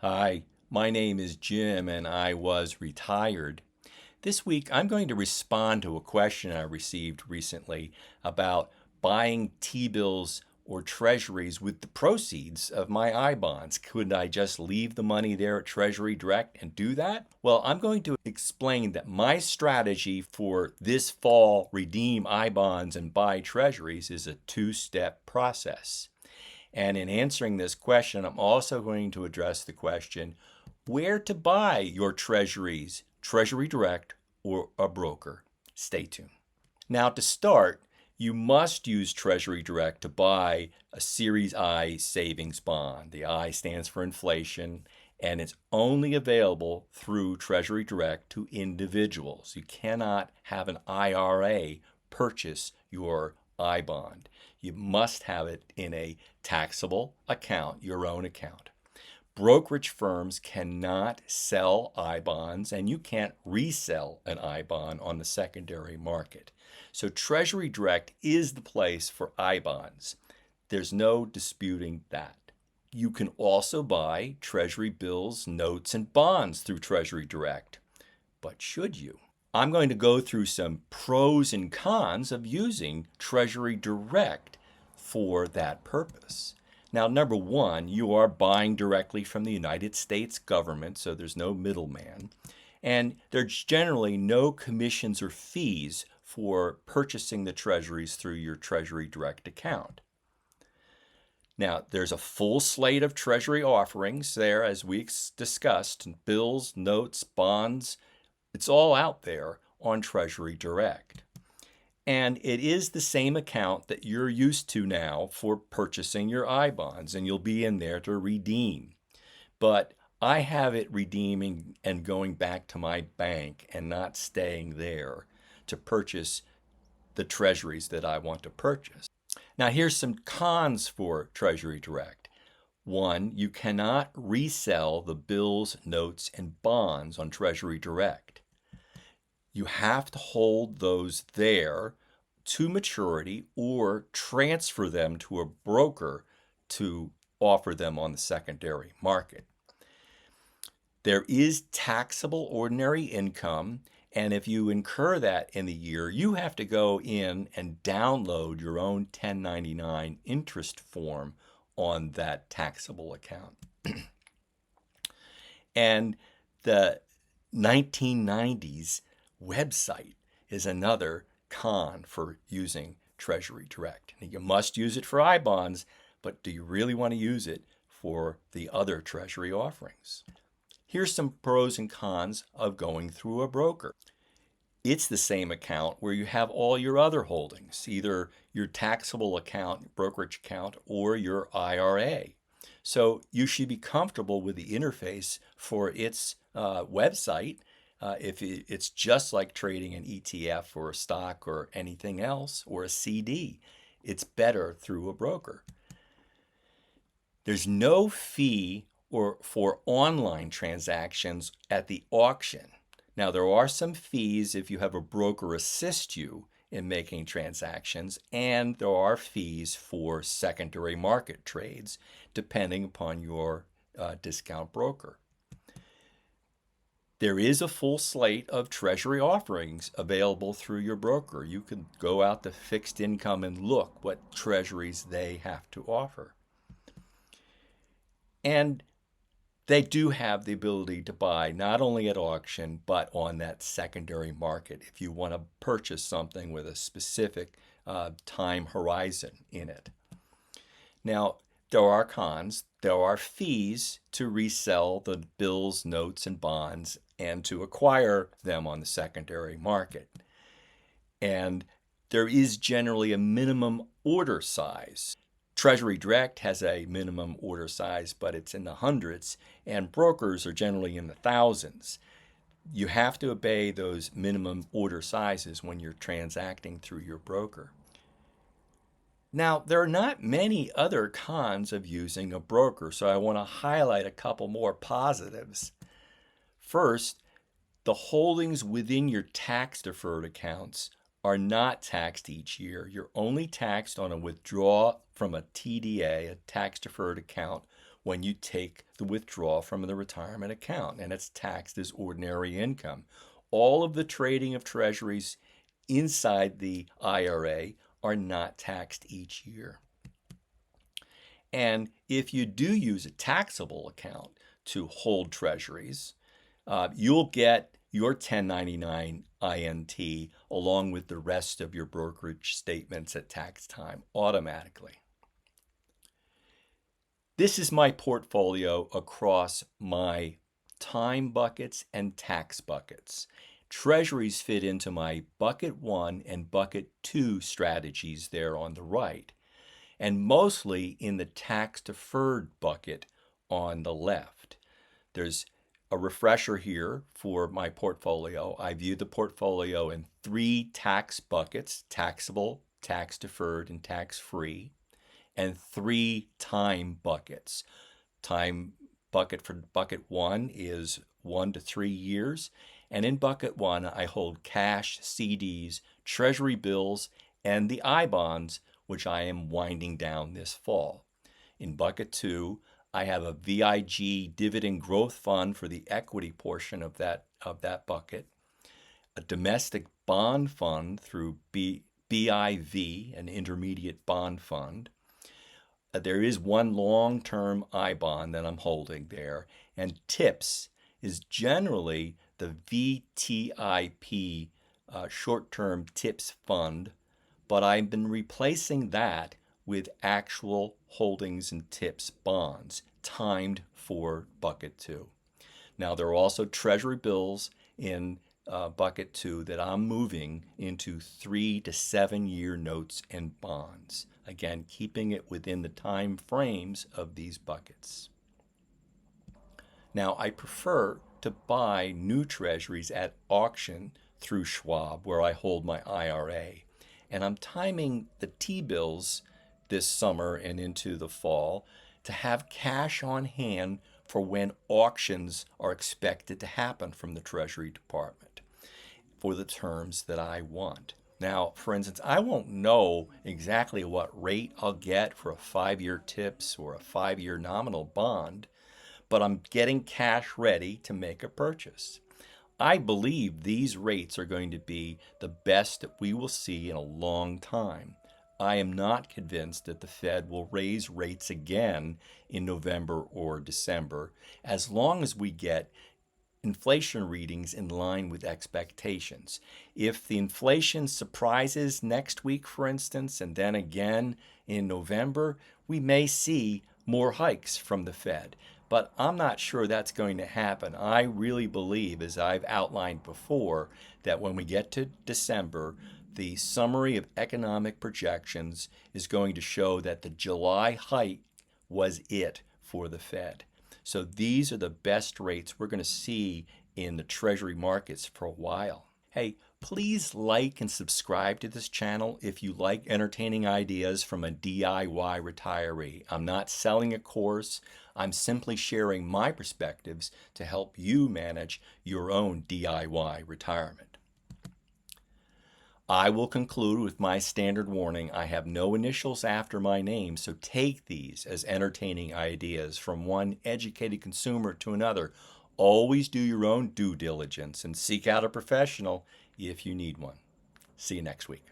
Hi, my name is Jim and I was retired. This week I'm going to respond to a question I received recently about buying T-bills or treasuries with the proceeds of my I-bonds. Could I just leave the money there at Treasury Direct and do that? Well, I'm going to explain that my strategy for this fall redeem I-bonds and buy treasuries is a two-step process. And in answering this question, I'm also going to address the question where to buy your treasuries, Treasury Direct or a broker. Stay tuned. Now, to start, you must use Treasury Direct to buy a Series I savings bond. The I stands for inflation, and it's only available through Treasury Direct to individuals. You cannot have an IRA purchase your I bond. You must have it in a taxable account, your own account. Brokerage firms cannot sell I bonds, and you can't resell an I bond on the secondary market. So Treasury Direct is the place for I bonds. There's no disputing that. You can also buy Treasury bills, notes, and bonds through Treasury Direct. But should you? I'm going to go through some pros and cons of using Treasury Direct for that purpose. Now, number one, you are buying directly from the United States government, so there's no middleman. And there's generally no commissions or fees for purchasing the treasuries through your Treasury Direct account. Now, there's a full slate of Treasury offerings there, as we discussed, bills, notes, bonds. It's all out there on Treasury Direct. And it is the same account that you're used to now for purchasing your I bonds, and you'll be in there to redeem. But I have it redeeming and going back to my bank and not staying there to purchase the treasuries that I want to purchase. Now, here's some cons for Treasury Direct. One, you cannot resell the bills, notes, and bonds on Treasury Direct. You have to hold those there to maturity or transfer them to a broker to offer them on the secondary market. There is taxable ordinary income, and if you incur that in the year, you have to go in and download your own 1099 interest form on that taxable account. And the 1990s website is another con for using Treasury Direct. You must use it for I bonds, but do you really want to use it for the other Treasury offerings? Here's some pros and cons of going through a broker. It's the same account where you have all your other holdings, either your taxable account, brokerage account, or your IRA. So you should be comfortable with the interface for its website. If it's just like trading an ETF or a stock or anything else or a CD, it's better through a broker. There's no fee for online transactions at the auction. Now, there are some fees if you have a broker assist you in making transactions, and there are fees for secondary market trades depending upon your discount broker. There is a full slate of Treasury offerings available through your broker. You can go out to fixed income and look what treasuries they have to offer. And they do have the ability to buy not only at auction, but on that secondary market if you want to purchase something with a specific time horizon in it. Now, there are cons. There are fees to resell the bills, notes, and bonds and to acquire them on the secondary market. And there is generally a minimum order size. Treasury Direct has a minimum order size, but it's in the hundreds, and brokers are generally in the thousands. You have to obey those minimum order sizes when you're transacting through your broker. Now, there are not many other cons of using a broker, so I want to highlight a couple more positives. First, the holdings within your tax-deferred accounts are not taxed each year. You're only taxed on a withdrawal from a TDA, a tax-deferred account, when you take the withdrawal from the retirement account, and it's taxed as ordinary income. All of the trading of treasuries inside the IRA are not taxed each year. And if you do use a taxable account to hold treasuries, you'll get your 1099 INT along with the rest of your brokerage statements at tax time automatically. This is my portfolio across my time buckets and tax buckets. Treasuries fit into my bucket 1 and bucket 2 strategies there on the right, and mostly in the tax deferred bucket on the left. There's a refresher here for my portfolio. I view the portfolio in 3 tax buckets: taxable, tax deferred, and tax free, and 3 time buckets. Time bucket for bucket 1 is 1 to 3 years. And in bucket 1, I hold cash, CDs, treasury bills, and the I bonds, which I am winding down this fall. In bucket 2, I have a VIG dividend growth fund for the equity portion of that bucket, a domestic bond fund through BIV, an intermediate bond fund. There is one long-term I bond that I'm holding there, and TIPS is generally the VTIP short-term TIPS fund, but I've been replacing that with actual holdings and TIPS bonds timed for bucket 2. Now, there are also treasury bills in bucket 2 that I'm moving into 3 to 7 year notes and bonds. Again, keeping it within the time frames of these buckets. Now, I prefer to buy new treasuries at auction through Schwab, where I hold my IRA. And I'm timing the T-bills this summer and into the fall to have cash on hand for when auctions are expected to happen from the Treasury Department for the terms that I want. Now, for instance, I won't know exactly what rate I'll get for a 5-year TIPS or a 5-year nominal bond, but I'm getting cash ready to make a purchase. I believe these rates are going to be the best that we will see in a long time. I am not convinced that the Fed will raise rates again in November or December, as long as we get inflation readings in line with expectations. If the inflation surprises next week, for instance, and then again in November, we may see more hikes from the Fed. But I'm not sure that's going to happen. I really believe, as I've outlined before, that when we get to December, the summary of economic projections is going to show that the July hike was it for the Fed. So these are the best rates we're going to see in the Treasury markets for a while. Hey, please like and subscribe to this channel if you like entertaining ideas from a DIY retiree. I'm not selling a course. I'm simply sharing my perspectives to help you manage your own DIY retirement. I will conclude with my standard warning. I have no initials after my name, so take these as entertaining ideas from one educated consumer to another. Always do your own due diligence and seek out a professional if you need one. See you next week.